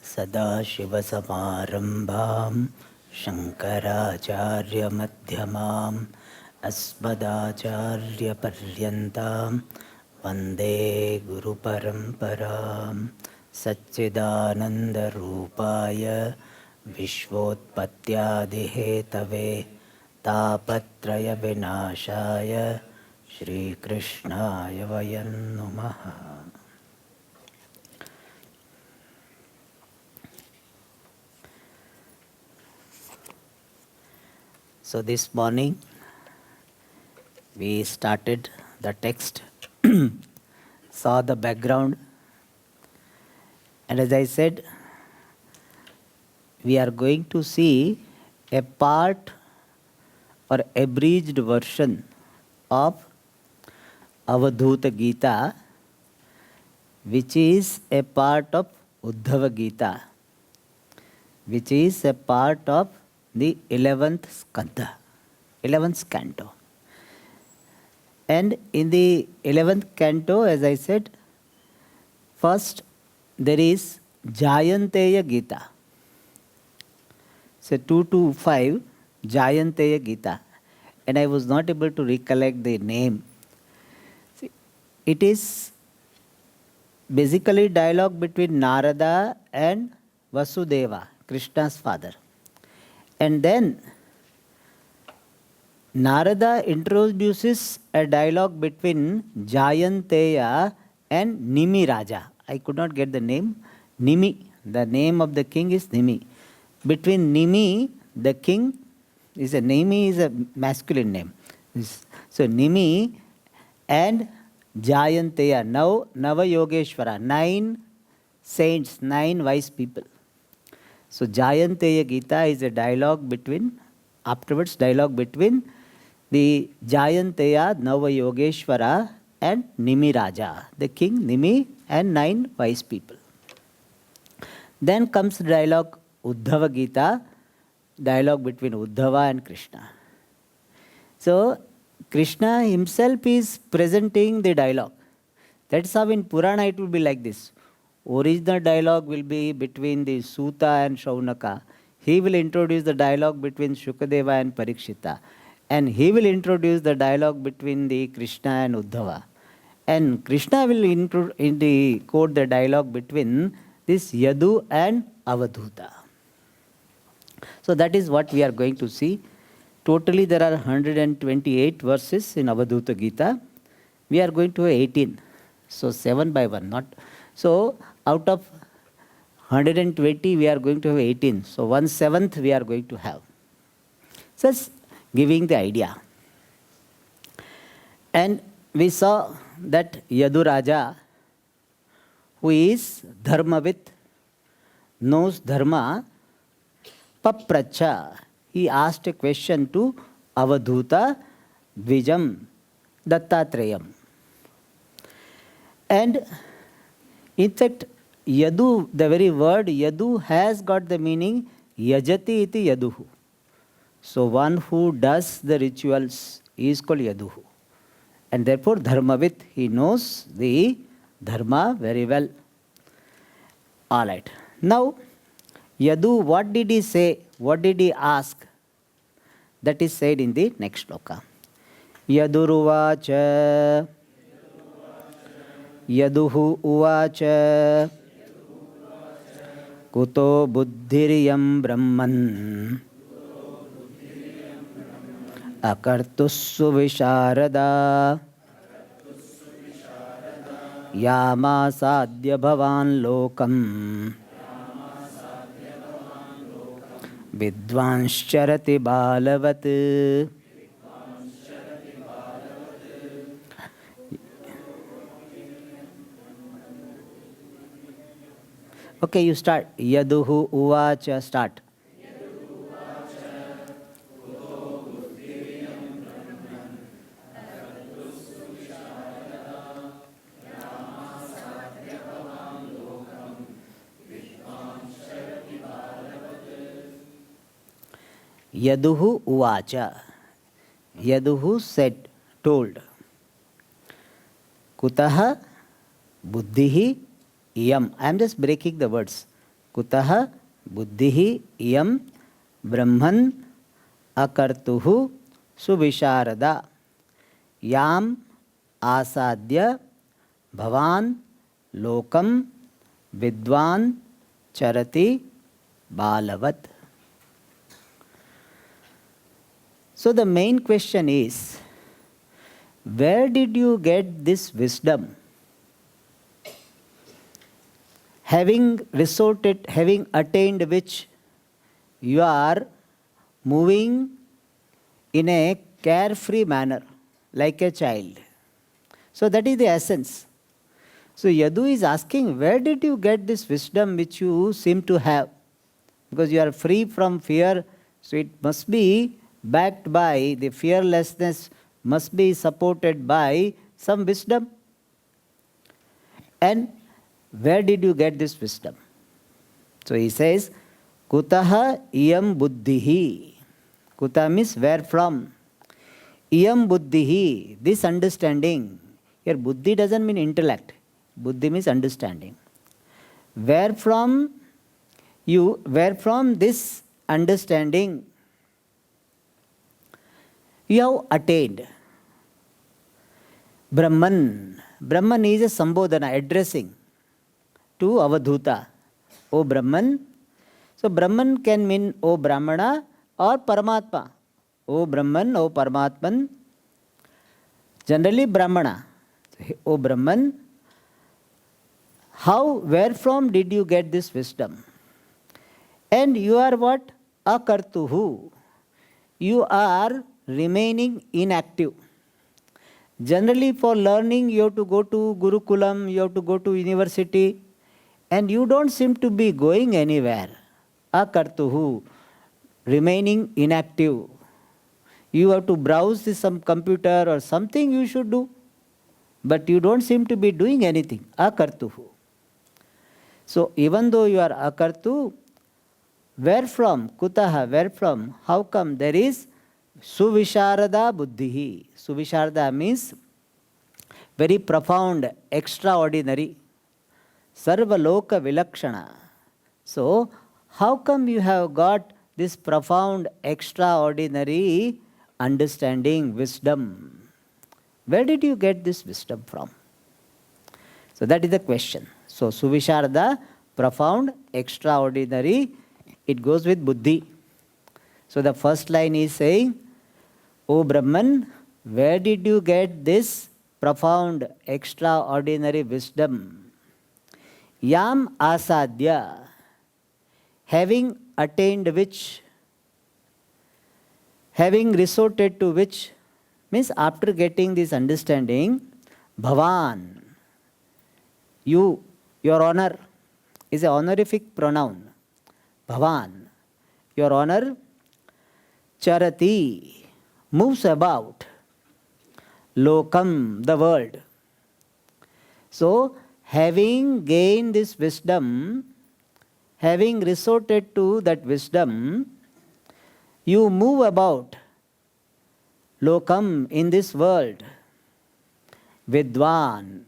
सदाशिवसमारम्भां शङ्कराचार्यमध्यमाम् अस्मदाचार्यपर्यन्तां वन्दे गुरुपरम्परां सच्चिदानन्दरूपाय विश्वोत्पत्त्यादिहेतवे तापत्रयविनाशाय श्रीकृष्णाय वयं नमः. So this morning we started the text, saw the background, and as I said, we are going to see a part or abridged version of Avadhuta Gita, which is a part of Uddhava Gita, which is a part of the 11th skandha, 11th canto. And in the 11th canto, as I said, first there is Jayanteya Gita. So 2 to 5, Jayanteya Gita. And I was not able to recollect the name. See, it is basically dialogue between Narada and Vasudeva, Krishna's father. And then Narada introduces a dialogue between Jayanteya and Nimi Raja. I could not get the name. Nimi, the name of the king is Nimi. Between Nimi, the king, Nimi is a masculine name. So Nimi and Jayanteya, now Nava Yogeshwara, 9 saints, 9 wise people. So Jayanteya Gita is a dialogue between the Jayanteya, Nava Yogeshwara and Nimi Raja, the king Nimi and 9 wise people. Then comes the dialogue Uddhava Gita, dialogue between Uddhava and Krishna. So Krishna himself is presenting the dialogue. That's how in Purana it will be like this. Original dialogue will be between the Suta and Shaunaka. He will introduce the dialogue between Shukadeva and Parikshita. And he will introduce the dialogue between the Krishna and Uddhava. And Krishna will quote the dialogue between this Yadu and Avadhuta. So that is what we are going to see. Totally there are 128 verses in Avadhuta Gita. We are going to have 18. So 7 by 1. So out of 120 we are going to have 18. So 1/7 we are going to have. Just giving the idea. And we saw that Yadu Raja, who is Dharmavit, knows Dharma, Papracha, he asked a question to Avadhuta Dvijam Dattathrayam. And in fact, Yadu, the very word Yadu has got the meaning Yajati iti Yaduhu. So one who does the rituals is called Yaduhu. And therefore Dharmavit, he knows the Dharma very well. Alright. Now, Yadu, what did he say? What did he ask? That is said in the next shloka. Yaduruvacha Yaduhu uvacha Kuto buddhiriyam brahman Akartussu visharada Yama sadhya bhavan lokam Vidvanscharati balavat. Okay, you start. Yaduhu uvacha, start. Yaduhu uvacha. Yaduhu said, told. Kutaha buddhihi yam. I am just breaking the words. Kutaha buddhihi iyam brahman akartuhu suvisharada yam asadya bhavan lokam vidvan charati balavat. So the main question is, where did you get this wisdom? Having attained which, you are moving in a carefree manner, like a child. So that is the essence. So Yadu is asking, where did you get this wisdom which you seem to have? Because you are free from fear, so it must be backed by, the fearlessness must be supported by some wisdom. And where did you get this wisdom? So he says, Kutaha iyam buddhihi. Kuta means where from. Iyam buddhihi, this understanding. Here buddhi doesn't mean intellect. Buddhi means understanding. Where from this understanding you have attained. Brahman. Brahman is a sambodhana, addressing to Avadhuta. O Brahman. So Brahman can mean O Brahmana or Paramatma. O Brahman, O Paramatman. Generally Brahmana. O Brahman. Where from did you get this wisdom? And you are what? Akartuhu. You are remaining inactive. Generally for learning you have to go to Gurukulam, you have to go to university, and you don't seem to be going anywhere. Akartuhu, remaining inactive. You have to browse some computer or something you should do, but you don't seem to be doing anything. Akartuhu. So even though you are akartu, where from? Kutaha, where from? How come? There is Suvisharada buddhihi. Suvisharada means very profound, extraordinary. Sarva loka vilakshana. So, how come you have got this profound, extraordinary understanding, wisdom? Where did you get this wisdom from? So that is the question. So Suvisharada, profound, extraordinary, it goes with buddhi. So the first line is saying, O Brahman, where did you get this profound, extraordinary wisdom? Yam asadya, having attained which, having resorted to which, means after getting this understanding, bhavan, you, your honor, is an honorific pronoun. Bhavan, your honor, charati, moves about, lokam, the world. So, having gained this wisdom, having resorted to that wisdom, you move about, lokam, in this world. Vidwan,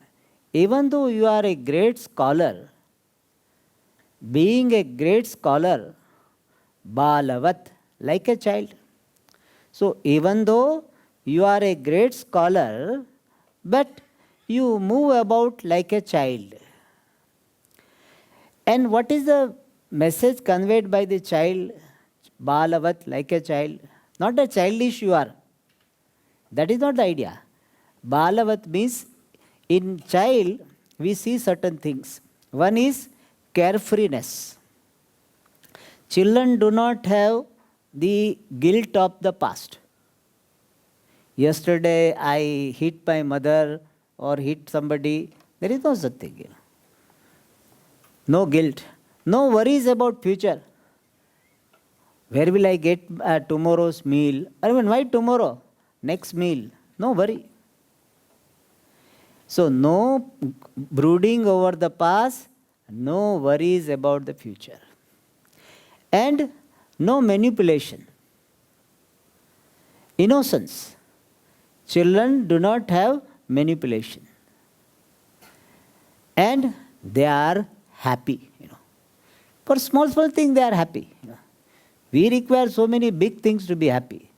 even though you are a great scholar, being a great scholar, balavat, like a child. So even though you are a great scholar, but you move about like a child. And what is the message conveyed by the child? Balavat, like a child. Not a childish you are. That is not the idea. Balavat means in child we see certain things. One is carefreeness. Children do not have the guilt of the past. Yesterday I hit my mother or hit somebody. There is no such thing. No guilt. No worries about future. Where will I get tomorrow's meal? I mean, why tomorrow? Next meal. No worry. So no brooding over the past, no worries about the future. And no manipulation. Innocence. Children do not have manipulation. And they are happy. For small, small things, they are happy. We require so many big things to be happy.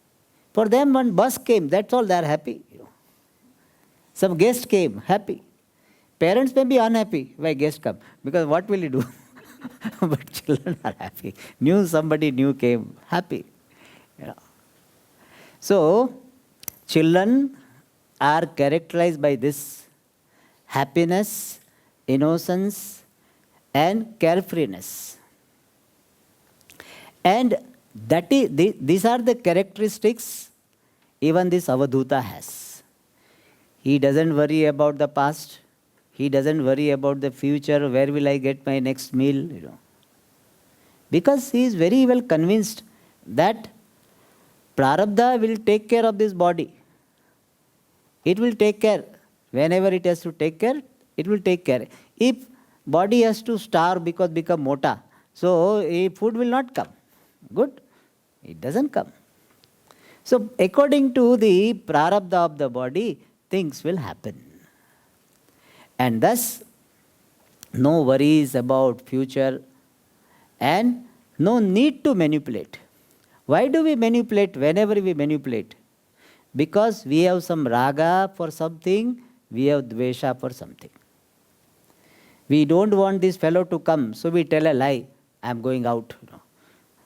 For them, one bus came, that's all, they are happy. Some guest came, happy. Parents may be unhappy why guest come, because what will he do? But children are happy. Somebody new came, happy. So, children are characterized by this happiness, innocence, and carefreeness. And these are the characteristics even this Avadhuta has. He doesn't worry about the past. He doesn't worry about the future. Where will I get my next meal? Because he is very well convinced that Prarabdha will take care of this body. It will take care. Whenever it has to take care, it will take care. If body has to starve because become mota, so food will not come. Good. It doesn't come. So according to the prarabdha of the body, things will happen. And thus, no worries about future and no need to manipulate. Why do we manipulate whenever we manipulate? Because we have some raga for something, we have dvesha for something. We don't want this fellow to come, so we tell a lie, I am going out.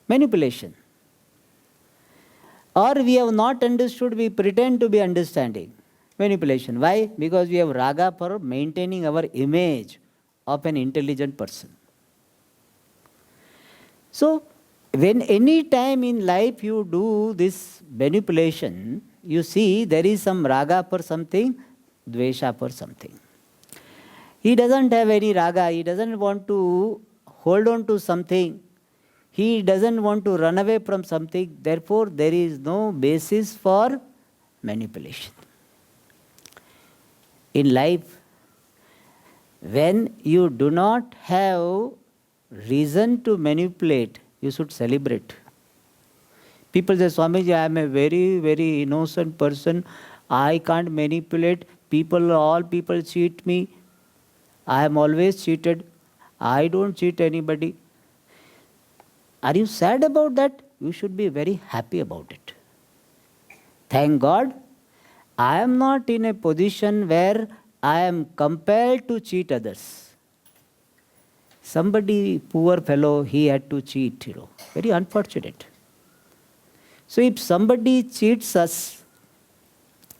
Manipulation. Or we have not understood, we pretend to be understanding. Manipulation. Why? Because we have raga for maintaining our image of an intelligent person. So, when any time in life you do this manipulation, you see there is some raga for something, dvesha for something. He doesn't have any raga, he doesn't want to hold on to something, he doesn't want to run away from something, therefore there is no basis for manipulation. In life, when you do not have reason to manipulate, you should celebrate. People say, Swamiji, I am a very, very innocent person. I can't manipulate. All people cheat me. I am always cheated. I don't cheat anybody. Are you sad about that? You should be very happy about it. Thank God, I am not in a position where I am compelled to cheat others. Somebody, poor fellow, he had to cheat, very unfortunate. So if somebody cheats us,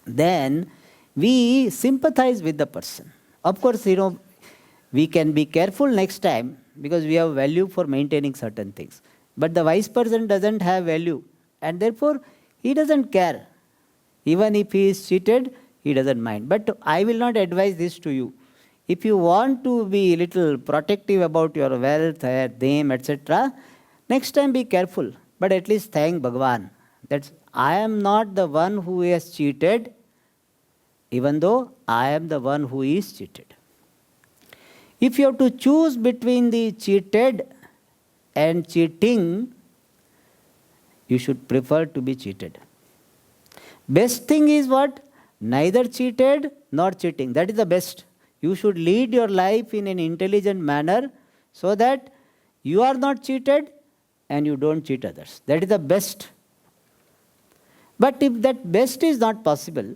then we sympathize with the person. Of course, we can be careful next time because we have value for maintaining certain things. But the wise person doesn't have value and therefore he doesn't care. Even if he is cheated, he doesn't mind. But I will not advise this to you. If you want to be a little protective about your wealth, name, etc., next time be careful. But at least thank Bhagavan that I am not the one who has cheated, even though I am the one who is cheated. If you have to choose between the cheated and cheating, you should prefer to be cheated. Best thing is what? Neither cheated nor cheating. That is the best. You should lead your life in an intelligent manner so that you are not cheated and you don't cheat others. That is the best. But if that best is not possible,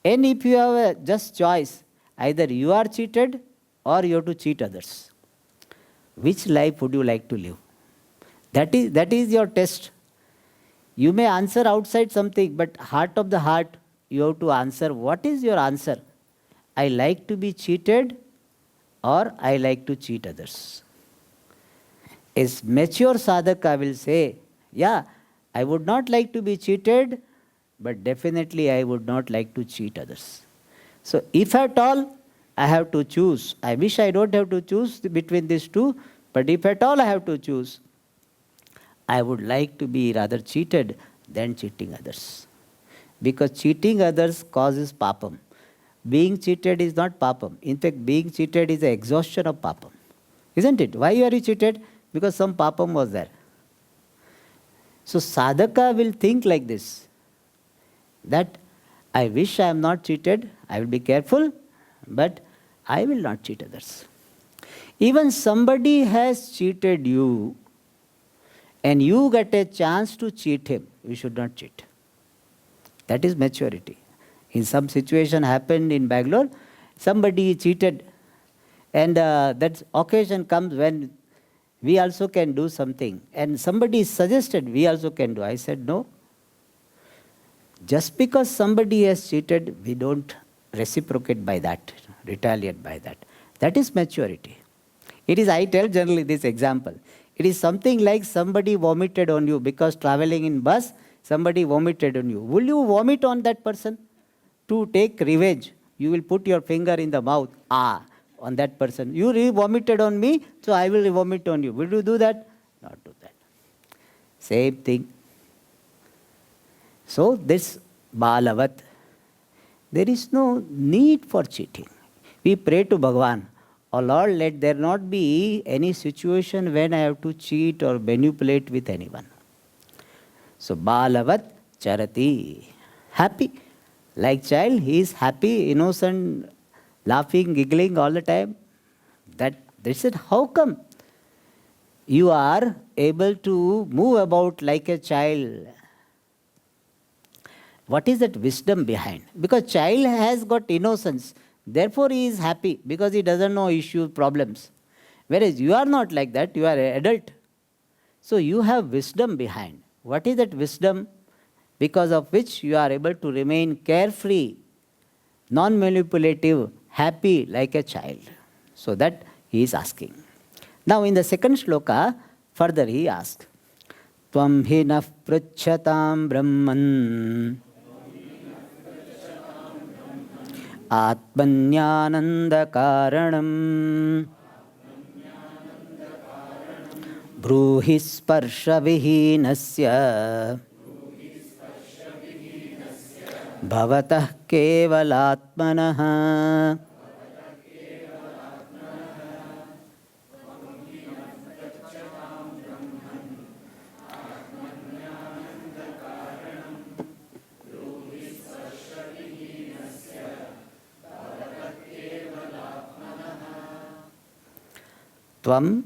and if you have a just choice, either you are cheated or you have to cheat others, which life would you like to live? That is your test. You may answer outside something, but heart of the heart, you have to answer. What is your answer? I like to be cheated or I like to cheat others. A mature sadhaka will say, yeah, I would not like to be cheated, but definitely I would not like to cheat others. So if at all I have to choose, I wish I don't have to choose between these two, but if at all I have to choose, I would like to be rather cheated than cheating others. Because cheating others causes papam. Being cheated is not papam. In fact, being cheated is the exhaustion of papam. Isn't it? Why are you cheated? Because some papam was there. So sadhaka will think like this, that I wish I am not cheated, I will be careful, but I will not cheat others. Even somebody has cheated you and you get a chance to cheat him, you should not cheat. That is maturity. In some situation happened in Bangalore, somebody cheated, and that occasion comes when we also can do something. And somebody suggested we also can do. I said no. Just because somebody has cheated, we don't reciprocate by that, retaliate by that. That is maturity. It is, I tell generally this example. It is something like somebody vomited on you because traveling in bus, somebody vomited on you. Will you vomit on that person? To take revenge, you will put your finger in the mouth, on that person. You vomited on me, so I will vomit on you. Will you do that? Not do that. Same thing. So this Balavat, there is no need for cheating. We pray to Bhagavan, oh Lord, let there not be any situation when I have to cheat or manipulate with anyone. So Balavat Charati, happy. Like child, he is happy, innocent, laughing, giggling all the time. They said, how come you are able to move about like a child? What is that wisdom behind? Because child has got innocence. Therefore he is happy because he doesn't know issues, problems. Whereas you are not like that, you are an adult. So you have wisdom behind. What is that wisdom? Because of which you are able to remain carefree, non-manipulative, happy like a child. So that he is asking. Now in the second shloka, further he asks, Tvam hinah prachyatam brahman atmanyananda karanam bruhi sparsha vihinasya bhavatah kevalatmanah. Tvam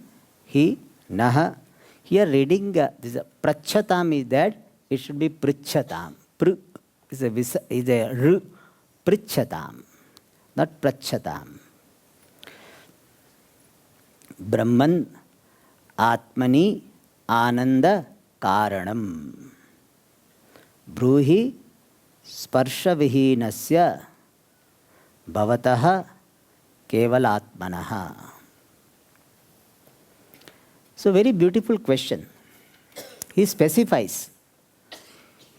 hi naha. Here reading this prachatam is that it should be prichatam. Pr is a r. Prichatam, not prachatam. Brahman atmani ananda karanam. Bruhi sparsha vihinasya bhavatah kevalatmanah. So very beautiful question. He specifies.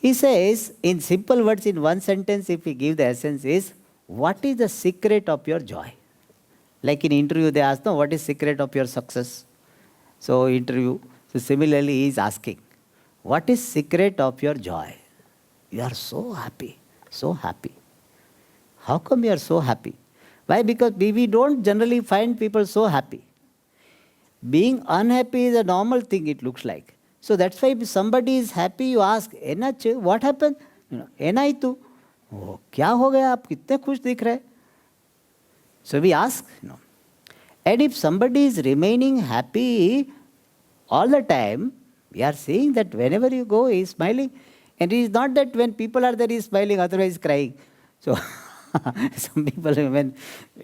He says, in simple words, in one sentence, if we give the essence is, what is the secret of your joy? Like in interview, they ask, no, what is secret of your success? So interview. So similarly, he is asking, what is secret of your joy? You are so happy, so happy. How come you are so happy? Why? Because we don't generally find people so happy. Being unhappy is a normal thing, it looks like. So that's why if somebody is happy, you ask, what happened? Enaitu. Oh, kya ho gaya? Aap kitne khush dikh rahe? So we ask, And if somebody is remaining happy all the time, we are seeing that whenever you go, he is smiling. And it is not that when people are there, he is smiling, otherwise crying. So some people,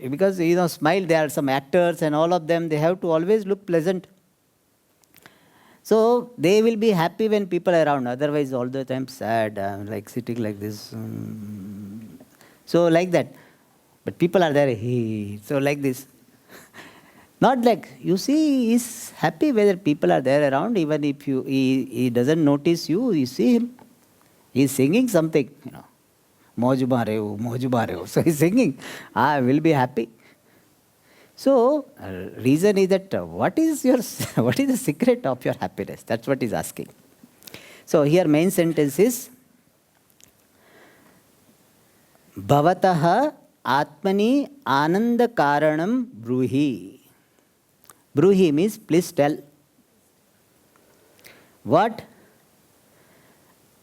because smile, there are some actors and all of them, they have to always look pleasant. So they will be happy when people are around, otherwise all the time sad, like sitting like this. So like that. But people are there, so like this. Not like, you see, he is happy whether people are there around, even if he doesn't notice you, you see him. He is singing something, Mauj maare ho, mauj maare ho. So he is singing, I will be happy. So reason is that what is the secret of your happiness? That's what he's asking. So here main sentence is Bhavatah atmani ananda karanam bruhi. Bruhi means please tell. What?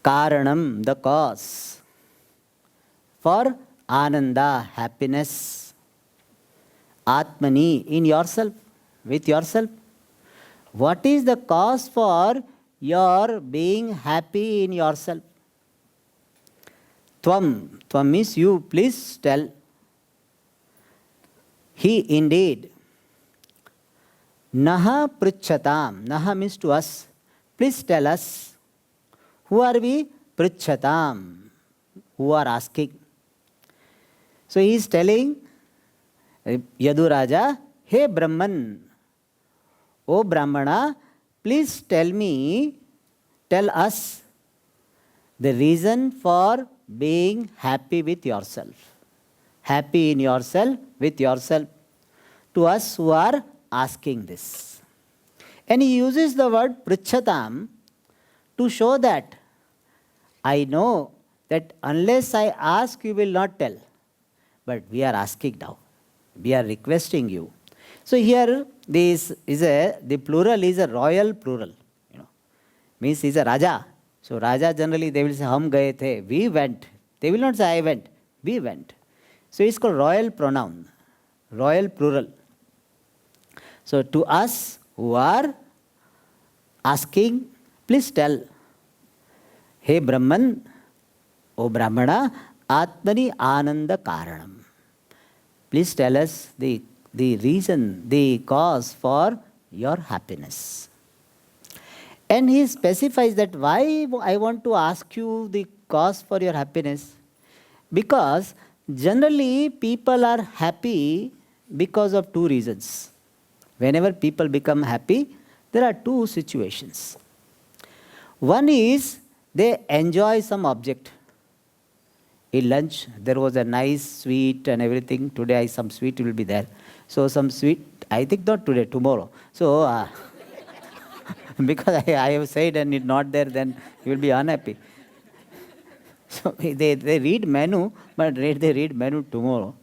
Karanam, the cause for ananda, happiness. Atmani, in yourself. with yourself? What is the cause for your being happy in yourself? Tvam. Tvam means you. Please tell. He indeed. Naha pruchhatam. Naha means to us. Please tell us. Who are we? Pruchhatam. Who are asking. So he is telling Yadu Raja, hey Brahman, O Brahmana, please tell me, tell us the reason for being happy with yourself. Happy in yourself, with yourself. To us who are asking this. And he uses the word pruchhatam to show that I know that unless I ask, you will not tell. But we are asking now. We are requesting you. So here, this is the plural is a royal plural. Means is a Raja. So Raja generally they will say, hum gaye the, we went. They will not say I went, we went. So it's called royal pronoun, royal plural. So to us who are asking, please tell, hey Brahman, O Brahmana, Atmani Ananda Karanam. Please tell us the reason, the cause for your happiness. And he specifies that why I want to ask you the cause for your happiness. Because generally people are happy because of two reasons. Whenever people become happy, there are two situations. One is they enjoy some object. In lunch, there was a nice sweet and everything. Today, some sweet will be there. So, some sweet, I think not today, tomorrow. So, because I have said and it's not there, then you will be unhappy. So, they read menu, but they read menu tomorrow.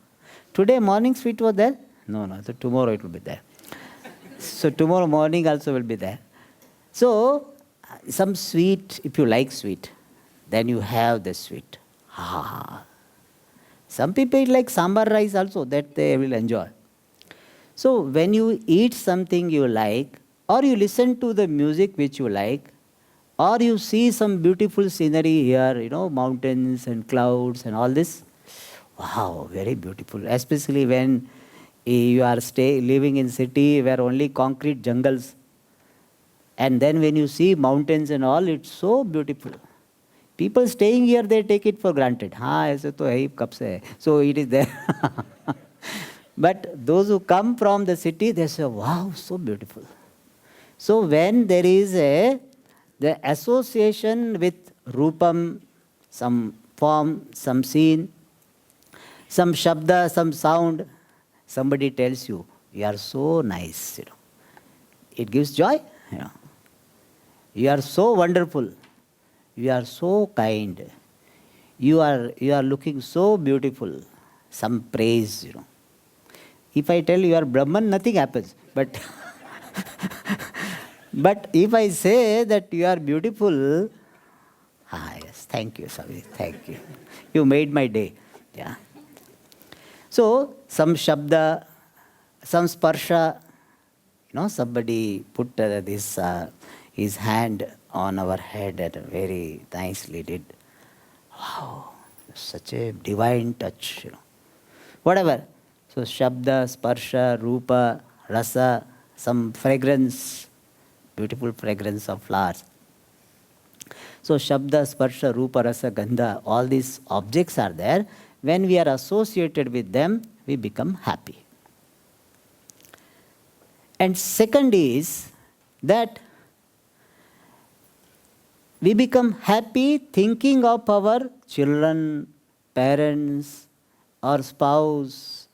Today, morning sweet was there? No, so tomorrow it will be there. So, tomorrow morning also will be there. So, some sweet, if you like sweet, then you have the sweet. Some people like sambar rice also, that they will enjoy. So when you eat something you like, or you listen to the music which you like, or you see some beautiful scenery here, mountains and clouds and all this, wow, very beautiful. Especially when you are living in city where only concrete jungles. And then when you see mountains and all, it's so beautiful. People staying here, they take it for granted. ऐसे तो है ही कब से है. So it is there. But those who come from the city, they say, wow, so beautiful. So when there is the association with Rupam, some form, some scene, some shabda, some sound, somebody tells you, you are so nice. It gives joy. You are so wonderful. You are so kind. You are looking so beautiful. Some praise, If I tell you are Brahman, nothing happens. But but if I say that you are beautiful, yes, thank you, Swami, thank you. You made my day. Yeah. So some shabda, some sparsha, somebody put his hand on our head and very nicely did. Wow, such a divine touch, Whatever. So shabda, sparsha, rupa, rasa, some fragrance, beautiful fragrance of flowers. So shabda, sparsha, rupa, rasa, gandha, all these objects are there. When we are associated with them, we become happy. And second is that we become happy thinking of our children, parents, or spouse,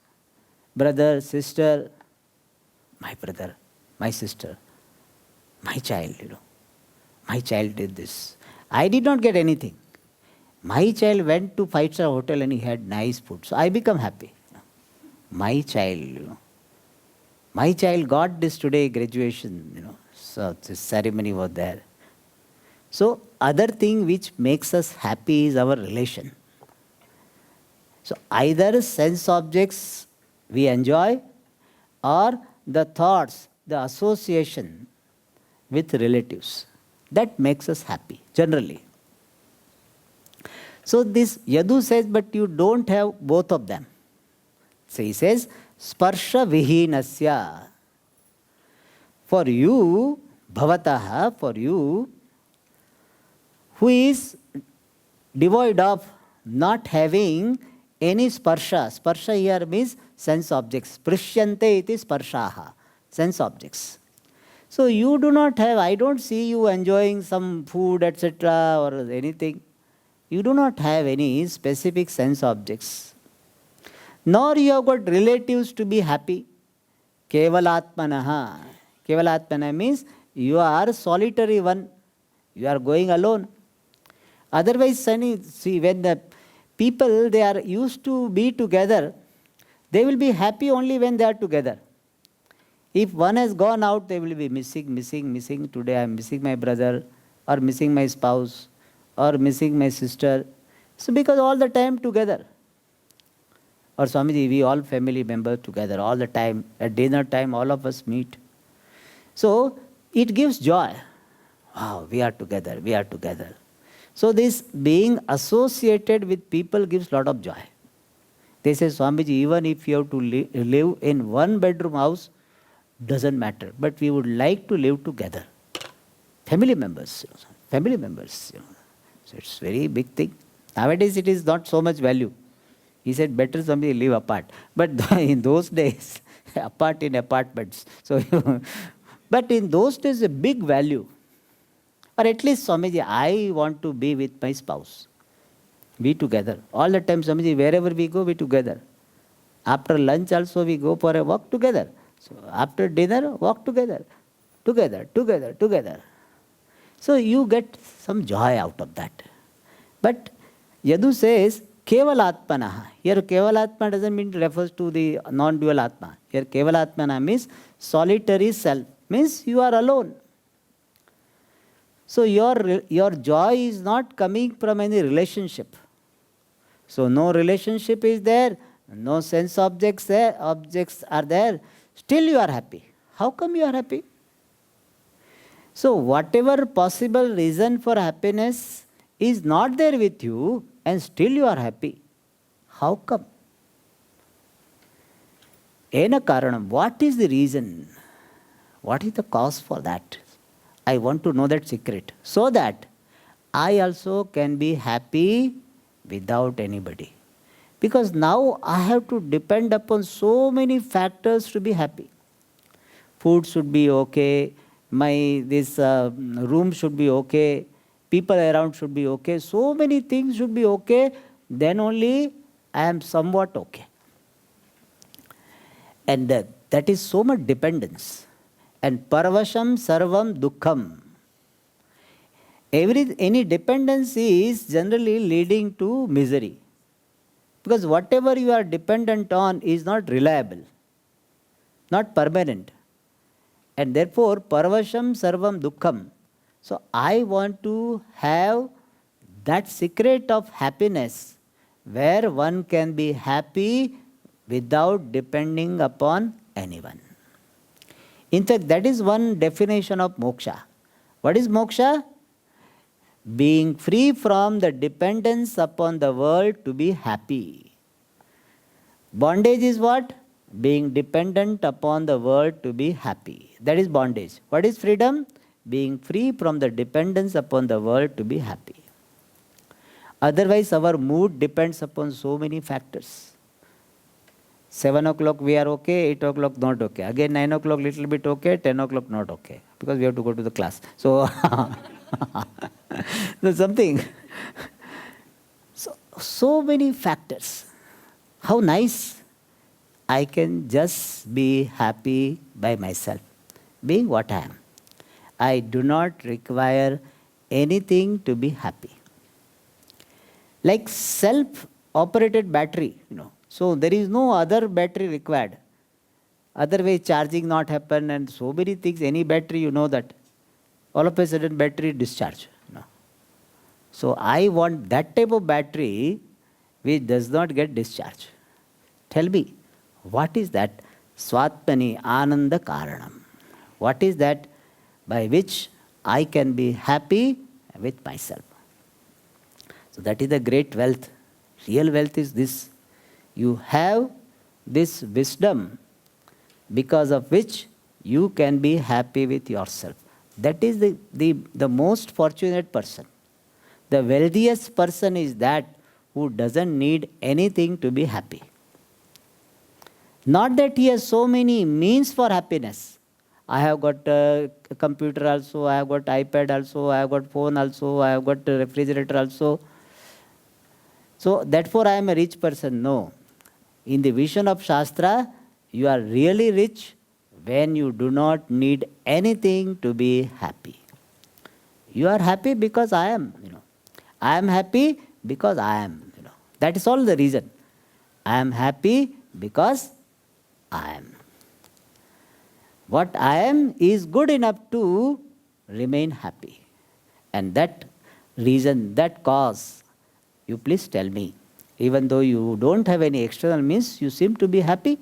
brother, sister, my brother, my sister, my child, My child did this. I did not get anything. My child went to 5-star hotel and he had nice food. So I become happy. My child, My child got this today, graduation, So the ceremony was there. So other thing which makes us happy is our relation. So either sense objects we enjoy or the thoughts the association with relatives. That makes us happy, generally. So this Yadu says, but you don't have both of them. So he says, sparsha vihinasya. For you, bhavataha, for you, who is devoid of not having any sparsha. Sparsha here means sense objects. Prishyante iti sparshaha, sense objects. So you do not have, I don't see you enjoying some food, etc. or anything. You do not have any specific sense objects. Nor you have got relatives to be happy. Kevalatmanaha. Kevalatmana means you are solitary one. You are going alone. Otherwise, see, when the people, they are used to be together, they will be happy only when they are together. If one has gone out, they will be missing. Today I am missing my brother, or missing my spouse, or missing my sister. So because all the time together. Or Swamiji, we all family members together all the time. At dinner time, all of us meet. So it gives joy. Wow, we are together. So this being associated with people gives lot of joy. They say, Swamiji, even if you have to live in one bedroom house, doesn't matter. But we would like to live together. Family members. So it's very big thing. Nowadays it is not so much value. He said, better somebody live apart. But in those days, apart in apartments. So, but in those days, a big value. Or at least, Swamiji, I want to be with my spouse. Be together. All the time, Swamiji, wherever we go, we together. After lunch also, we go for a walk together. So after dinner, walk together. Together. So you get some joy out of that. But Yadu says, Kevalatmanaha. Here Kevalatma doesn't mean refers to the non-dual Atma. Here Kevalatmana means solitary self. Means you are alone. So your joy is not coming from any relationship. So no relationship is there, no sense objects are there. Still you are happy. How come you are happy? So whatever possible reason for happiness is not there with you, and still you are happy. How come? Ena karanam. What is the reason? What is the cause for that? I want to know that secret, so that I also can be happy without anybody. Because now I have to depend upon so many factors to be happy. Food should be okay, this room should be okay, people around should be okay, so many things should be okay, then only I am somewhat okay. And that is so much dependence. And parvasham sarvam dukkham. Any dependency is generally leading to misery. Because whatever you are dependent on is not reliable, not permanent. And therefore, parvasham sarvam dukkham. So I want to have that secret of happiness where one can be happy without depending upon anyone. In fact, that is one definition of moksha. What is moksha? Being free from the dependence upon the world to be happy. Bondage is what? Being dependent upon the world to be happy. That is bondage. What is freedom? Being free from the dependence upon the world to be happy. Otherwise, our mood depends upon so many factors. 7 o'clock we are okay, 8 o'clock not okay. Again 9 o'clock little bit okay, 10 o'clock not okay. Because we have to go to the class. So, there's something. So many factors. How nice. I can just be happy by myself, being what I am. I do not require anything to be happy. Like self-operated battery, So there is no other battery required. Otherwise charging not happen and so many things. Any battery, you know that. All of a sudden battery discharge. So I want that type of battery which does not get discharged. Tell me, what is that? Swatmani Ananda Karanam. What is that by which I can be happy with myself? So that is the great wealth. Real wealth is this. You have this wisdom because of which you can be happy with yourself. That is the most fortunate person. The wealthiest person is that who doesn't need anything to be happy. Not that he has so many means for happiness. I have got a computer also, I have got iPad also, I have got phone also, I have got a refrigerator also. So therefore I am a rich person. No. In the vision of Shastra, you are really rich when you do not need anything to be happy. You are happy because I am, I am happy because I am, That is all the reason. I am happy because I am. What I am is good enough to remain happy. And that reason, that cause, you please tell me. Even though you don't have any external means, you seem to be happy.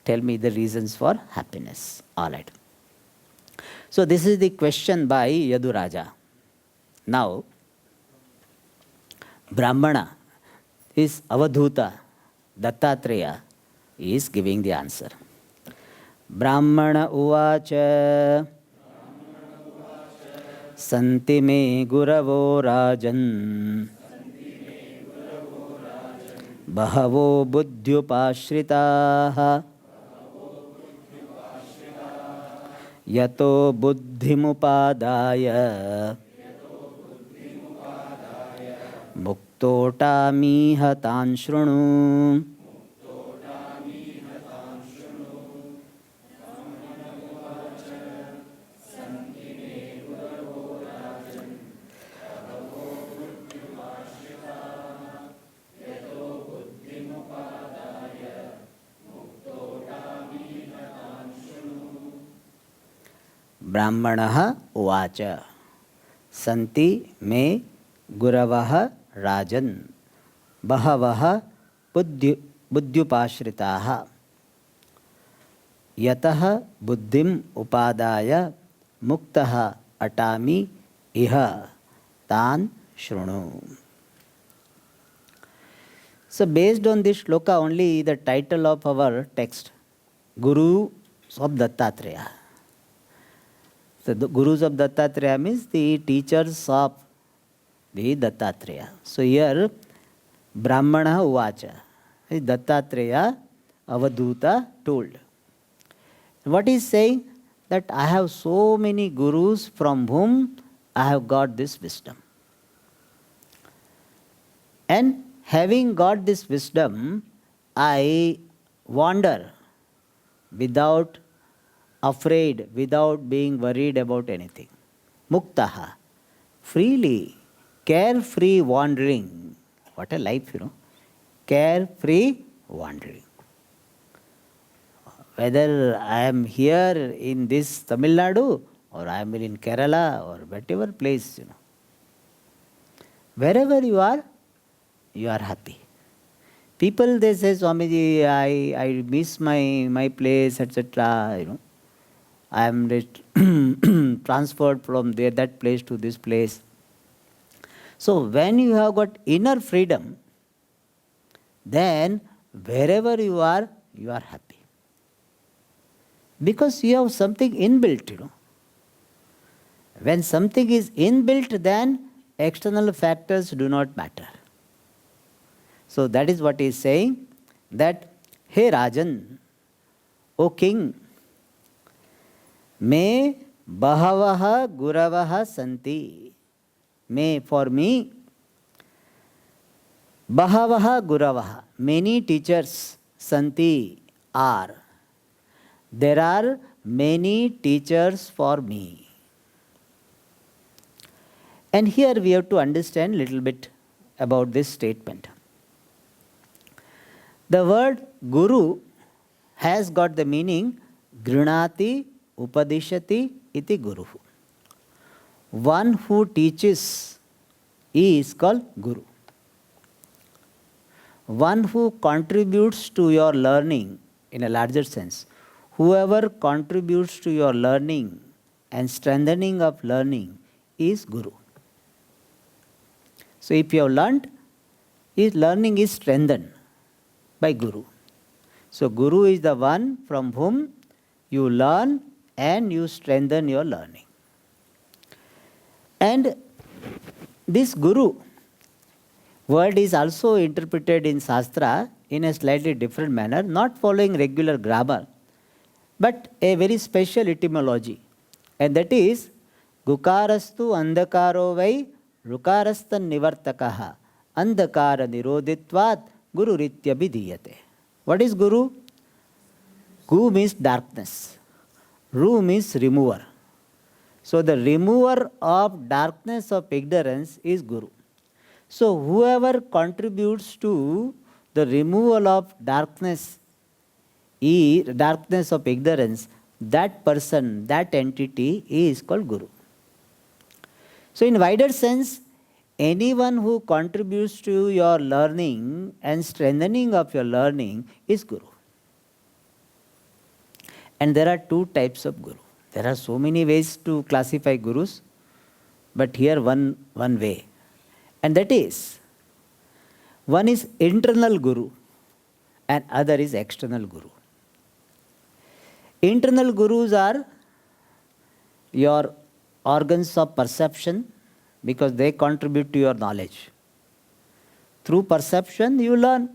Tell me the reasons for happiness. All right. So this is the question by Yaduraja. Now, Brahmana is Avadhuta, Dattatreya is giving the answer. Brahmana uvacha santi me guravo rajan bahavo buddhyupashritaha yato buddhimupadaya muktotamiha tan shrunu. Brahmana uvacha santi me guravah rajan bahavah buddhyupashritaha yatah buddhim upadaya muktaha atami iha tan shrunu. So based on this shloka only, the title of our text, Gurus of Dattatreya. So the Gurus of Dattatreya means the teachers of the Dattatreya. So here Brahmana uvacha, Dattatreya Avadhuta told. What is saying? That I have so many gurus from whom I have got this wisdom. And having got this wisdom, I wander without afraid, without being worried about anything. Muktaha, freely, carefree wandering. What a life, Carefree wandering. Whether I am here in this Tamil Nadu or I am in Kerala or whatever place, Wherever you are happy. People, they say, Swamiji, I miss my place, etc. I am transferred from that place to this place. So when you have got inner freedom, then wherever you are happy. Because you have something inbuilt, When something is inbuilt, then external factors do not matter. So that is what he is saying, that, hey Rajan, O king, me bahavaha guravaha santi. May for me, bahavaha guravaha, many teachers, santi, are. There are many teachers for me. And here we have to understand a little bit about this statement. The word guru has got the meaning grinati upadishati iti guru. One who teaches is called guru. One who contributes to your learning in a larger sense, whoever contributes to your learning and strengthening of learning is Guru. So if you have learned, his learning is strengthened by Guru. So Guru is the one from whom you learn and you strengthen your learning. And this Guru word is also interpreted in Shastra in a slightly different manner, not following regular grammar, but a very special etymology. And that is, Gukarastu andakaro vai rukarastan nivartakaha andakara niroditvat guru ritya bidiyate. What is Guru? Gu means darkness. Ru means remover. So the remover of darkness of ignorance is Guru. So whoever contributes to the removal of darkness of ignorance, that person, that entity is called Guru. So in wider sense, anyone who contributes to your learning and strengthening of your learning is Guru. And there are two types of Guru. There are so many ways to classify Gurus, but here one way. And that is, one is internal Guru and other is external Guru. Internal Gurus are your organs of perception because they contribute to your knowledge. Through perception, you learn.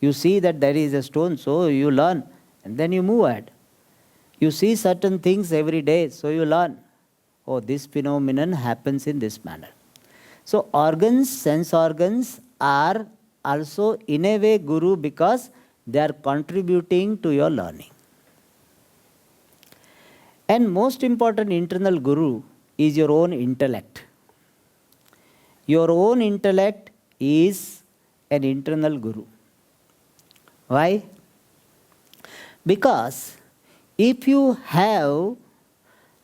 You see that there is a stone, so you learn, and then you move ahead. You see certain things every day, so you learn. Oh, this phenomenon happens in this manner. So organs, sense organs are also in a way Guru because they are contributing to your learning. And most important internal Guru is your own intellect. Your own intellect is an internal Guru. Why? Because if you have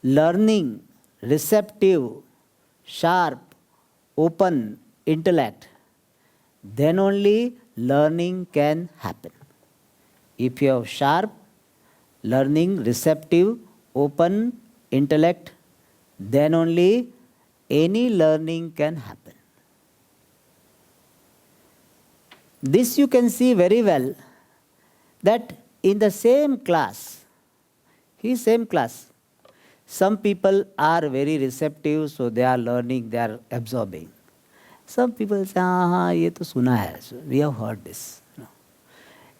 learning, receptive, sharp, open intellect, then only learning can happen. If you have sharp, learning, receptive, open intellect, then only any learning can happen. This you can see very well that in the same class, some people are very receptive, so they are learning, they are absorbing. Some people say, ye to suna hai, so we have heard this.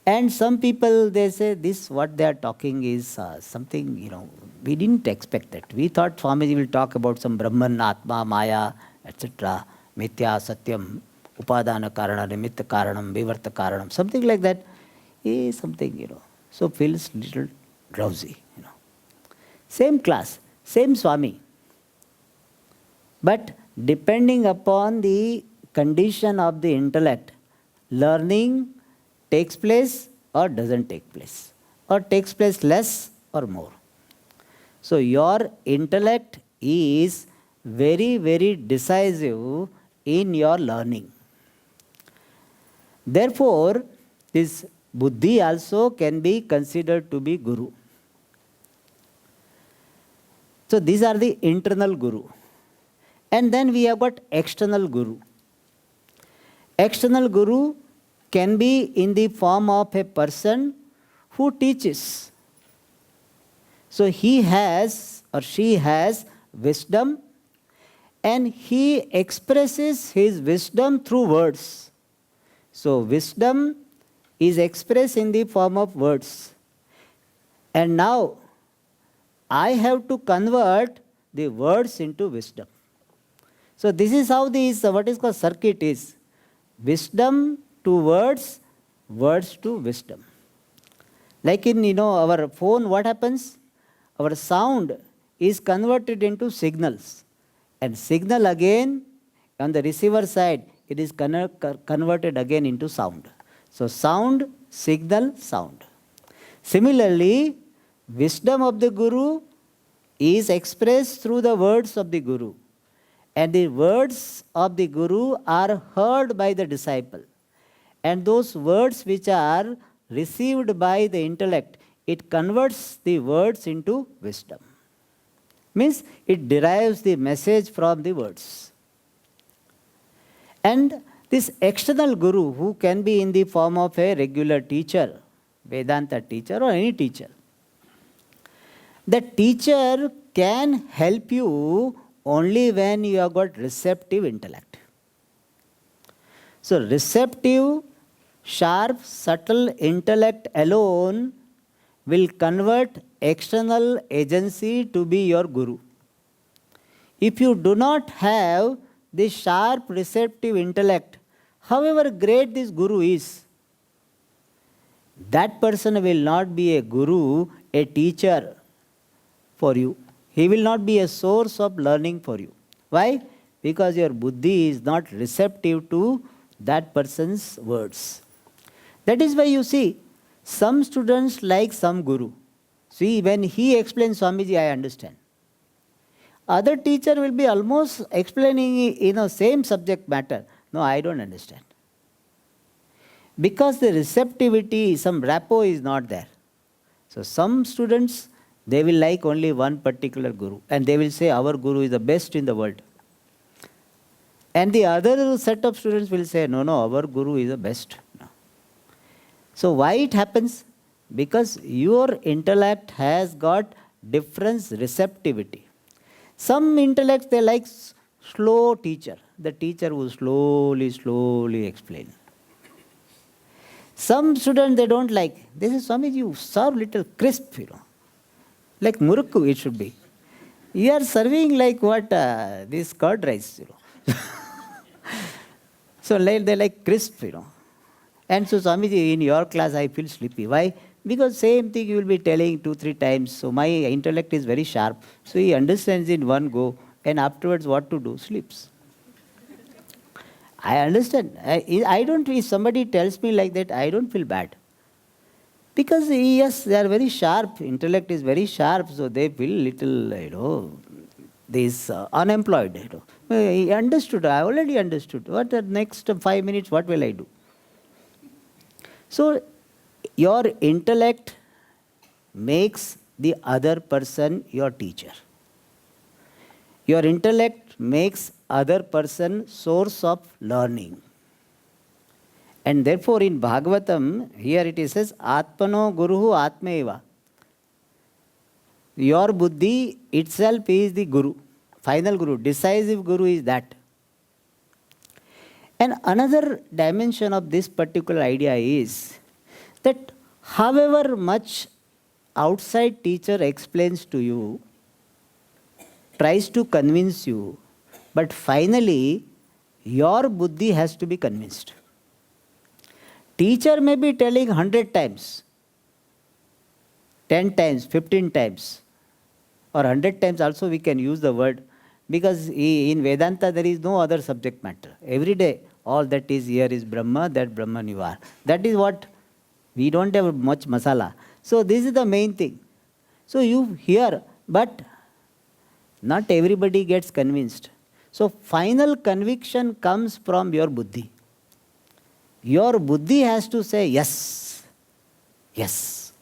And some people, they say, this what they are talking is something, we didn't expect that. We thought Swamiji will talk about some Brahman, Atma, Maya, etc., Mithya, Satyam, Upadana Karana, Nimitta Karanam, Vivarta Karanam, something like that. Something, so feels little drowsy, Same class, same Swami. But depending upon the condition of the intellect, learning takes place or doesn't take place, or takes place less or more. So your intellect is very, very decisive in your learning. Therefore, this buddhi also can be considered to be Guru. So these are the internal Guru. And then we have got external Guru. External Guru can be in the form of a person who teaches. So he has or she has wisdom and he expresses his wisdom through words. So wisdom is expressed in the form of words. And now I have to convert the words into wisdom. So this is how this what is called circuit is. Wisdom to words, words to wisdom. Like in our phone, what happens? Our sound is converted into signals. And signal again on the receiver side, it is converted again into sound. So sound, signal, sound. Similarly, wisdom of the Guru is expressed through the words of the Guru. And the words of the Guru are heard by the disciple. And those words which are received by the intellect it converts the words into wisdom. Means it derives the message from the words. And this external guru, who can be in the form of a regular teacher, Vedanta teacher or any teacher, the teacher can help you only when you have got receptive intellect. So receptive, sharp, subtle intellect alone will convert external agency to be your guru. If you do not have this sharp, receptive intellect, however great this guru is, that person will not be a guru, a teacher for you. He will not be a source of learning for you. Why? Because your buddhi is not receptive to that person's words. That is why you see, some students like some guru. See, when he explains Swamiji, I understand. Other teacher will be almost explaining, same subject matter. No, I don't understand. Because the receptivity, some rapport is not there. So some students, they will like only one particular guru. And they will say, our guru is the best in the world. And the other set of students will say, no, our guru is the best. No. So why it happens? Because your intellect has got different receptivity. Some intellects, they like slow teacher. The teacher who slowly explain. Some students, they don't like. They say, Swamiji, you serve little crisp, Like murukku it should be. You are serving like what? This curd rice, So they like crisp, And so Swamiji, in your class I feel sleepy. Why? Because same thing you will be telling 2-3 times. So my intellect is very sharp. So he understands in one go. And afterwards what to do? Sleeps. I understand. I don't, if somebody tells me like that, I don't feel bad. Because yes, they are very sharp. Intellect is very sharp. So they feel little, this unemployed. I understood. I already understood. What the next 5 minutes, what will I do? So your intellect makes the other person your teacher. Your intellect makes other person source of learning. And therefore in Bhagavatam, here it says, Atmano Guruhu Atmeva. Your buddhi itself is the guru, final guru, decisive guru is that. And another dimension of this particular idea is that however much outside teacher explains to you, tries to convince you, but finally your buddhi has to be convinced. Teacher may be telling 100 times, 10 times, 15 times, or 100 times also we can use the word, because in Vedanta there is no other subject matter. Every day, all that is here is Brahma, that Brahman you are. That is what, we don't have much masala. So this is the main thing. So you hear, but not everybody gets convinced. So final conviction comes from your buddhi. Your buddhi has to say yes, yes.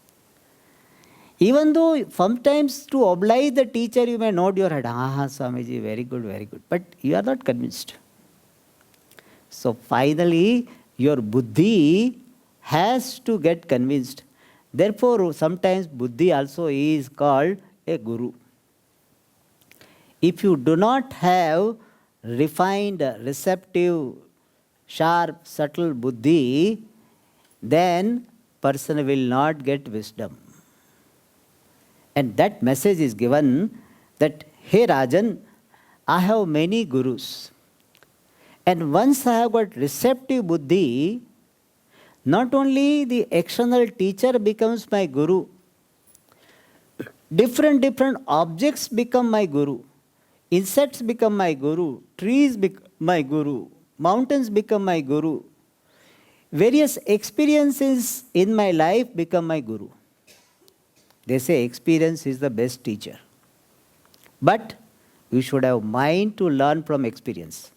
Even though sometimes to oblige the teacher you may nod your head, Swamiji, very good, but you are not convinced. So finally your buddhi has to get convinced. Therefore sometimes buddhi also is called a guru. If you do not have refined, receptive, sharp, subtle buddhi, then person will not get wisdom. And that message is given that, hey Rajan, I have many gurus. And once I have got receptive buddhi, not only the external teacher becomes my guru, different objects become my guru. Insects become my guru, trees become my guru, mountains become my guru. Various experiences in my life become my guru. They say experience is the best teacher. But you should have mind to learn from experience.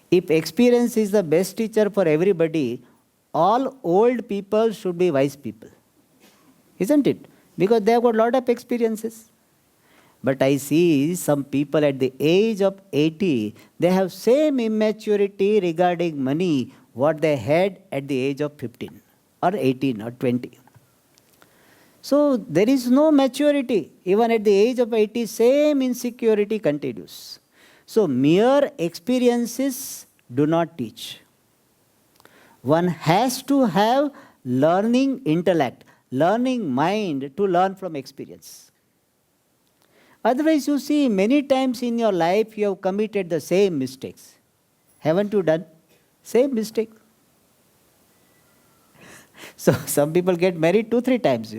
If experience is the best teacher for everybody, all old people should be wise people. isn't it? Because they have got a lot of experiences. But I see some people at the age of 80, they have same immaturity regarding money what they had at the age of 15 or 18 or 20. So there is no maturity. Even at the age of 80, same insecurity continues. So mere experiences do not teach. One has to have learning intellect, learning mind to learn from experience. Otherwise, you see, many times in your life you have committed the same mistakes. Haven't you done? Same mistake. So some people get married 2-3 times,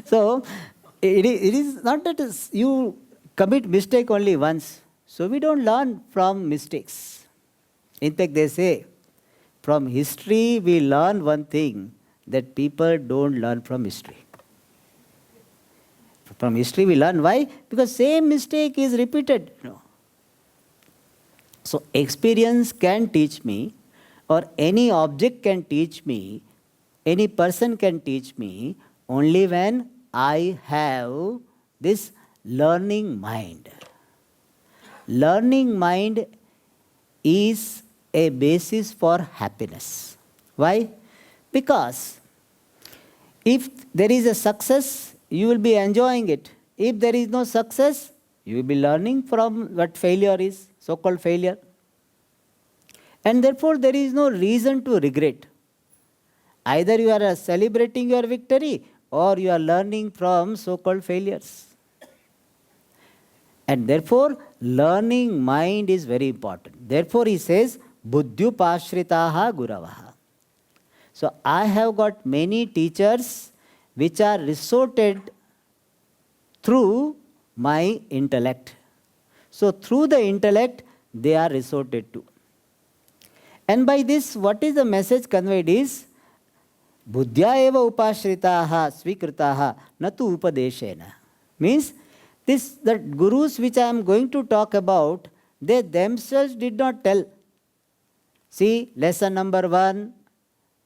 So it is not that you commit mistake only once. So we don't learn from mistakes. In fact, they say, from history we learn one thing, that people don't learn from history. From history we learn. Why? Because same mistake is repeated. So experience can teach me, or any object can teach me, any person can teach me, only when I have this learning mind. Learning mind is a basis for happiness. Why? Because if there is a success, you will be enjoying it. If there is no success, you will be learning from what failure is, so-called failure. And therefore, there is no reason to regret. Either you are celebrating your victory or you are learning from so-called failures. And therefore, learning mind is very important. Therefore, he says, buddhyupashritaha guravaha. So, I have got many teachers which are resorted through my intellect. So, through the intellect, they are resorted to. And by this, what is the message conveyed is, buddhya eva upashritaha svikritaha natu upadeshena. Means, the gurus which I am going to talk about, they themselves did not tell. See, lesson number 1,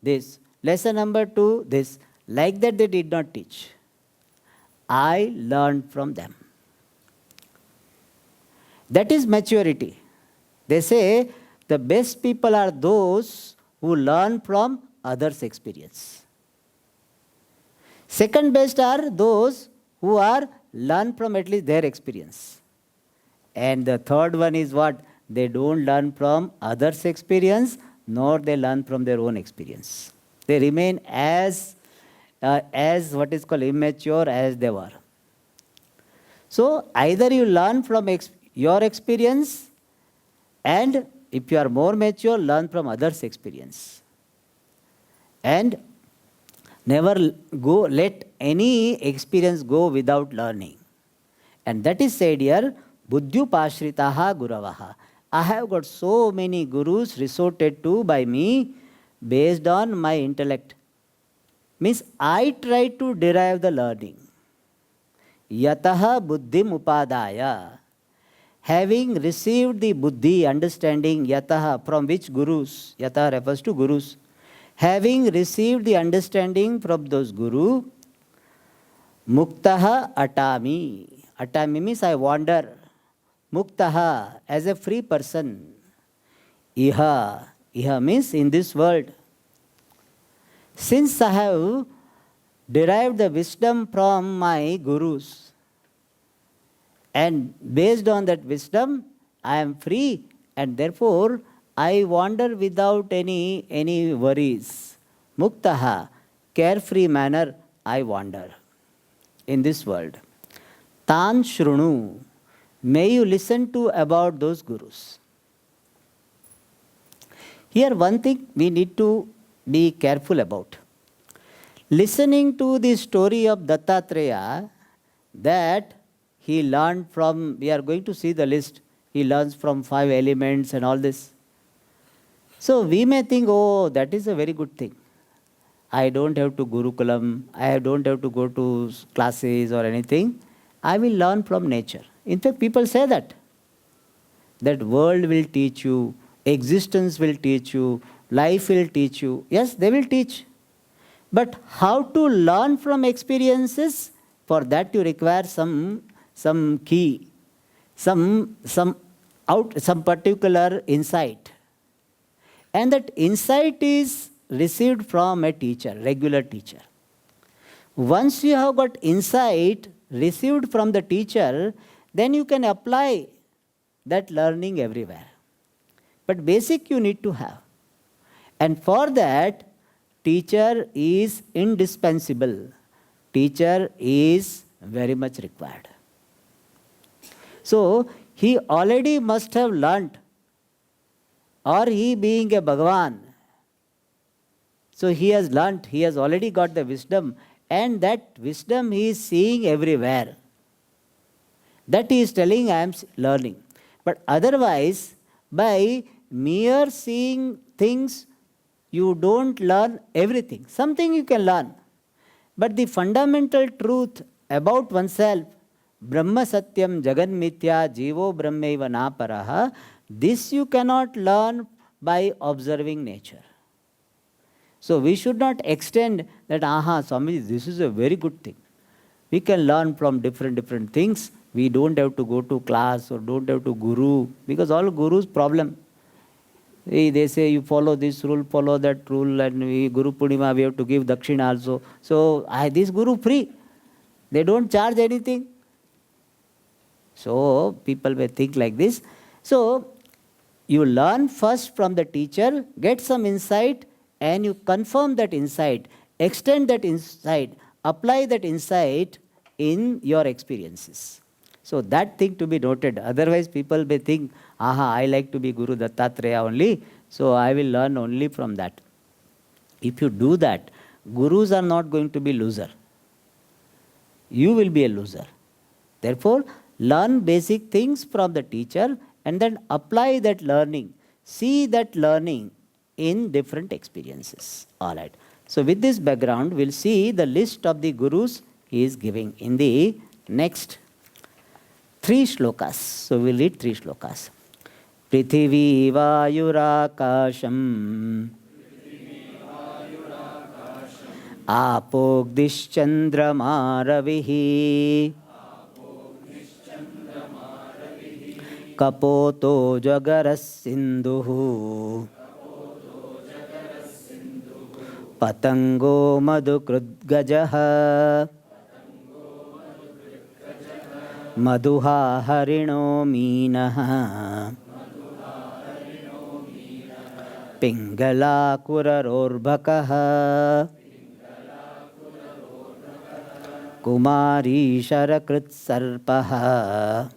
this. Lesson number 2, this. Like that they did not teach. I learned from them. That is maturity. They say the best people are those who learn from others' experience. Second best are those who are learn from at least their experience. And the third one is what? They don't learn from others' experience, nor they learn from their own experience. They remain as what is called immature as they were. So either you learn from your experience, and if you are more mature, learn from others' experience. And never let any experience go without learning. And that is said here, buddhyupashritaha guravaha. I have got so many gurus resorted to by me based on my intellect. Means I try to derive the learning. Yataha buddhim upadaya. Having received the buddhi, understanding, yataha, from which gurus? Yataha refers to gurus. Having received the understanding from those guru, muktaha atami. Atami means I wander. Muktaha, as a free person. Iha. Iha means in this world. Since I have derived the wisdom from my gurus, and based on that wisdom, I am free, and therefore I wander without any worries. Muktaha, carefree manner, I wander in this world. Tan shrunu, may you listen to about those gurus. Here one thing we need to be careful about. Listening to the story of Dattatreya, that he learned from, we are going to see the list, he learns from 5 elements and all this. So we may think, oh, that is a very good thing. I don't have to Gurukulam, I don't have to go to classes or anything. I will learn from nature. In fact, people say that world will teach you, existence will teach you, life will teach you. Yes, they will teach. But how to learn from experiences? For that you require some key, some particular insight. And that insight is received from a teacher, regular teacher. Once you have got insight received from the teacher, then you can apply that learning everywhere. But basic you need to have. And for that, teacher is indispensable. Teacher is very much required. So, he already must have learnt, or he being a Bhagavan, so he has learnt, he has already got the wisdom, and that wisdom he is seeing everywhere. That he is telling, I am learning. But otherwise, by mere seeing things, you don't learn everything. Something you can learn. But the fundamental truth about oneself, Brahma Satyam Jagan Mithya Jivo Brahmaiva Naparaha, this you cannot learn by observing nature. So we should not extend that, Swami, this is a very good thing. We can learn from different things. We don't have to go to class or don't have to guru, because all gurus problem. They say you follow this rule, follow that rule, and Guru Purnima we have to give Dakshina also. So this guru free. They don't charge anything. So people may think like this. So you learn first from the teacher, get some insight, and you confirm that insight, extend that insight, apply that insight in your experiences. So that thing to be noted. Otherwise people may think, I like to be Guru Dattatreya only, so I will learn only from that. If you do that, gurus are not going to be loser. You will be a loser. Therefore, learn basic things from the teacher and then apply that learning. See that learning in different experiences. All right. So with this background, we'll see the list of the gurus he is giving in the next 3 shlokas. So we'll read 3 shlokas. Prithivi Vayurakasham Apogdishchandrama Ravihi Kapoto Jagaras Sindhuhu Patango Madhukrudgajaha Madhuha Harino Minaha Pingala Kurarorbhakaha Kumari Sharakrit Sarpaha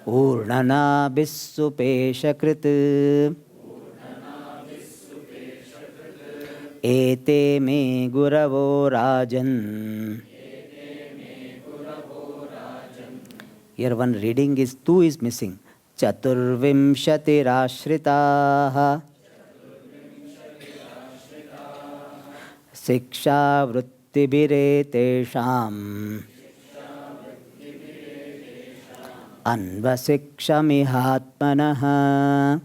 Urnana Bissupeshakrit Ete me Guravo Rajan. Here one reading is 2 is missing. Chaturvimshatirashritaha Siksha Vrittibire Tesham Anvasikshamihātmanaha.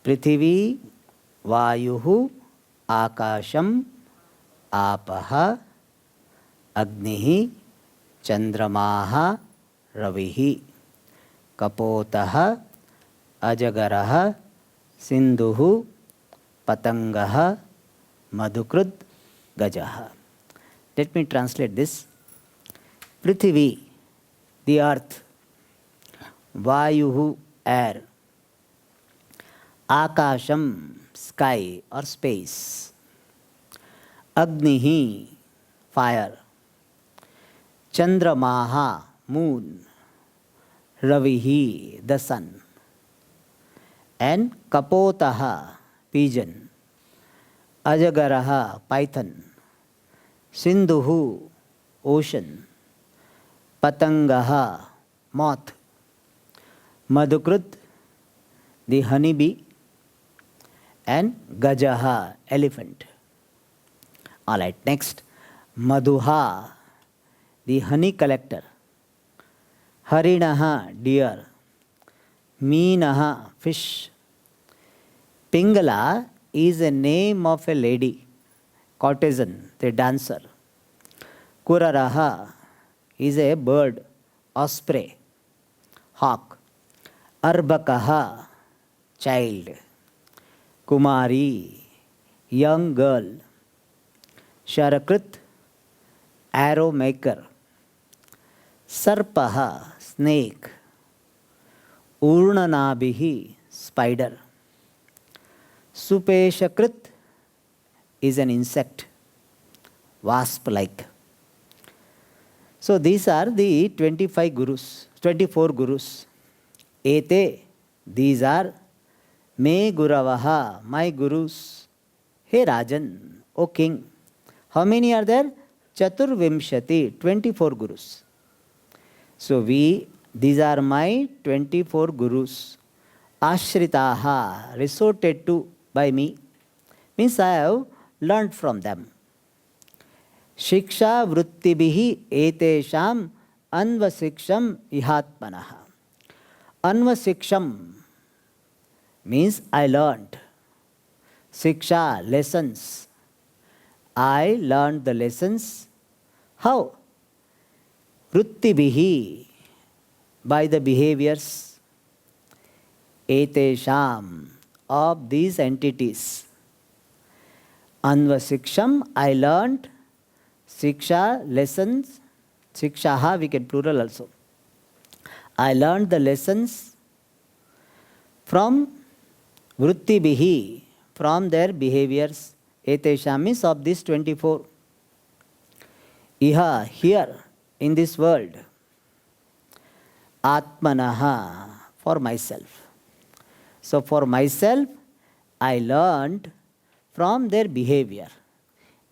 Prithivi, Vayuhu, Akasham, Apaha, Agnihi, Chandramaha, Ravihi, Kapotaha, Ajagaraha, Sindhuhu, Patangaha, Madhukrud, Gajaha. Let me translate this. Prithivi, the earth. Vayuhu, air. Akasham, sky or space. Agnihi, fire. Chandramaha, moon. Ravihi, the sun. And Kapotaha, pigeon. Ajagaraha, python. Sindhuhu, ocean. Patangaha, moth. Madhukrut, the honeybee. And Gajaha, elephant. Alright, next. Madhuha, the honey collector. Harinaha, deer. Meenaha, fish. Pingala is a name of a lady, courtesan, the dancer. Kuraraha is a bird, osprey, hawk. Arbakaha, child. Kumari, young girl. Sharakrit, arrow maker. Sarpaha, snake. Urnanabihi, spider. Supeshakrit is an insect, wasp-like. So these are the 25 gurus, 24 gurus. Ete, these are me guravaha, my gurus. Hey Rajan, O king. How many are there? Chaturvimshati, 24 gurus. So these are my 24 gurus. Ashritaha, resorted to by me. Means I have learned from them. Shiksha vruttibihi etesham anvasiksham ihatmanaha. Anvasiksham means I learned. Siksha, lessons. I learned the lessons. How? Vruttibihi, by the behaviors. Etesham, of these entities. Anvasiksham, I learned. Siksha, lessons. Sikshaha, we can plural also. I learned the lessons from Vruttibihi, from their behaviors. Etesham means of these 24. Iha, here, in this world. Atmanaha, for myself. So for myself, I learned from their behavior.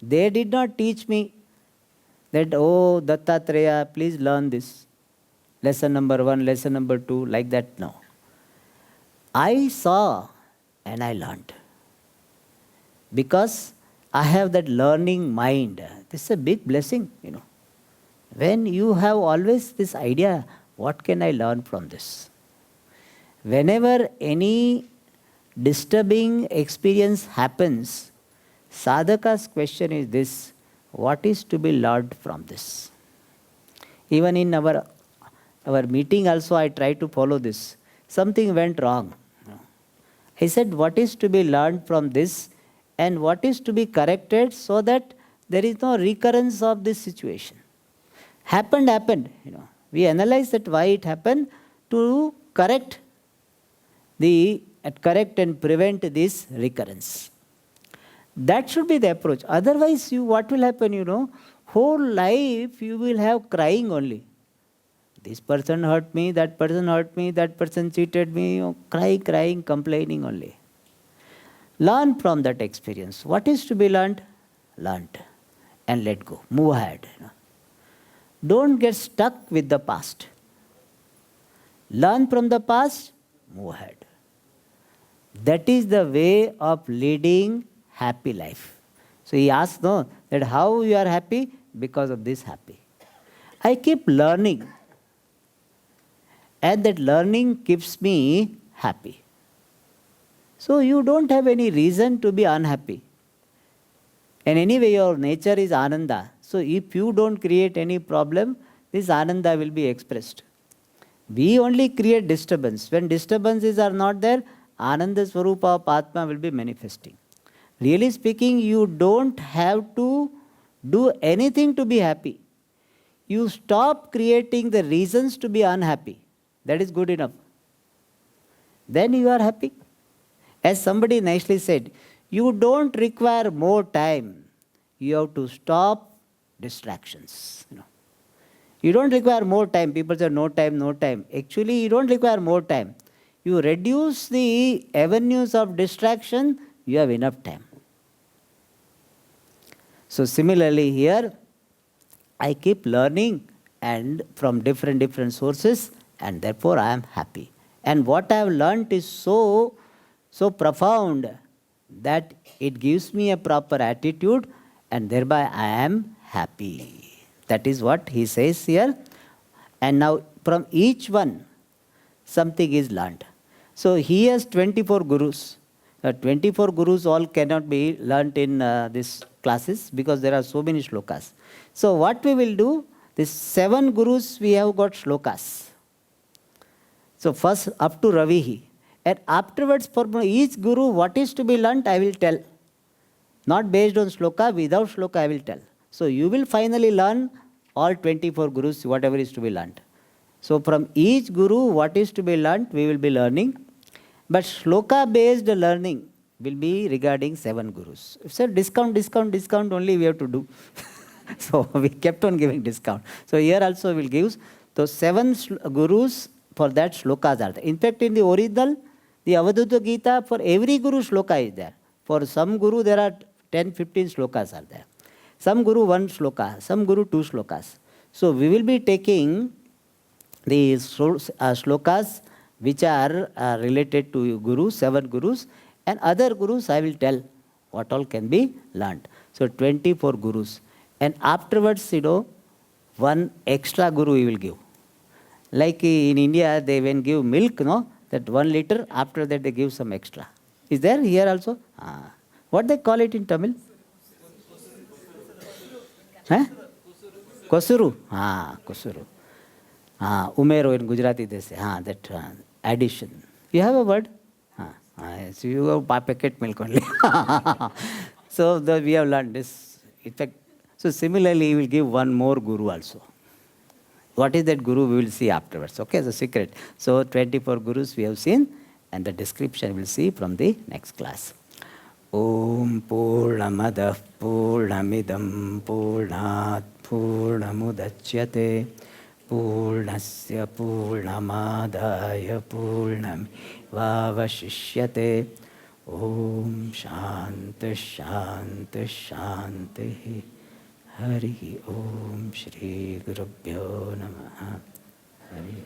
They did not teach me that, oh, Dattatreya, please learn this. Lesson number 1, lesson number 2, like that, no. I saw and I learned. Because I have that learning mind. This is a big blessing, you know. When you have always this idea, what can I learn from this? Whenever any disturbing experience happens, sadhaka's question is this: what is to be learned from this? Even in our meeting also I try to follow this. Something went wrong. I said, what is to be learned from this and what is to be corrected so that there is no recurrence of this situation. Happened, you know. We analyze that why it happened to correct and prevent this recurrence. That should be the approach. Otherwise, what will happen, you know? Whole life you will have crying only. This person hurt me, that person cheated me, you know, crying, complaining only. Learn from that experience. What is to be learned? Learned. And let go. Move ahead. You know. Don't get stuck with the past. Learn from the past, move ahead. That is the way of leading happy life. So he asks, no, that how you are happy? Because of this happy. I keep learning. And that learning keeps me happy. So you don't have any reason to be unhappy. And anyway, your nature is Ananda. So if you don't create any problem, this Ananda will be expressed. We only create disturbance. When disturbances are not there, Ananda Swarupa of Atma will be manifesting. Really speaking, you don't have to do anything to be happy. You stop creating the reasons to be unhappy. That is good enough. Then you are happy. As somebody nicely said, you don't require more time. You have to stop distractions. You don't require more time. People say no time, no time. Actually, you don't require more time. You reduce the avenues of distraction, you have enough time. So similarly here, I keep learning and from different sources, and therefore I am happy. And what I have learnt is so profound that it gives me a proper attitude, and thereby I am happy. That is what he says here. And now from each one, something is learnt. So he has 24 gurus. 24 gurus all cannot be learnt in these classes because there are so many shlokas. So what we will do, these 7 gurus we have got shlokas. So first up to Ravihi. And afterwards for each guru what is to be learnt I will tell. Not based on shloka, without shloka I will tell. So you will finally learn all 24 gurus, whatever is to be learnt. So from each guru what is to be learnt we will be learning. But shloka based learning will be regarding 7 gurus. So discount only we have to do. So we kept on giving discount. So here also we will give those 7 gurus, for that shlokas are there. In fact, in the original, the Avadhuta Gita, for every guru shloka is there. For some guru there are 10, 15 shlokas are there. Some guru 1 shloka, some guru 2 shlokas. So we will be taking the shlokas which are related to gurus, 7 gurus, and other gurus I will tell what all can be learnt. So 24 gurus. And afterwards, 1 extra guru we will give. Like in India, they when give milk, that 1 liter, after that they give some extra. Is there here also? What they call it in Tamil? Kosuru. Kosuru. Umero in Gujarati they say. That addition. You have a word? So you have packet milk only. So we have learned this. In fact, so similarly, we will give 1 more guru also. What is that guru? We will see afterwards. Okay, the secret. So 24 gurus we have seen, and the description we will see from the next class. Om Purnamadah Purnamidam Purnat Purnamudachyate Purnasya Purnamadaya Purnamevavashishyate. Om Shanti Shanti Shanti. Hari Om Shri Gurubhyo Namaha. Hari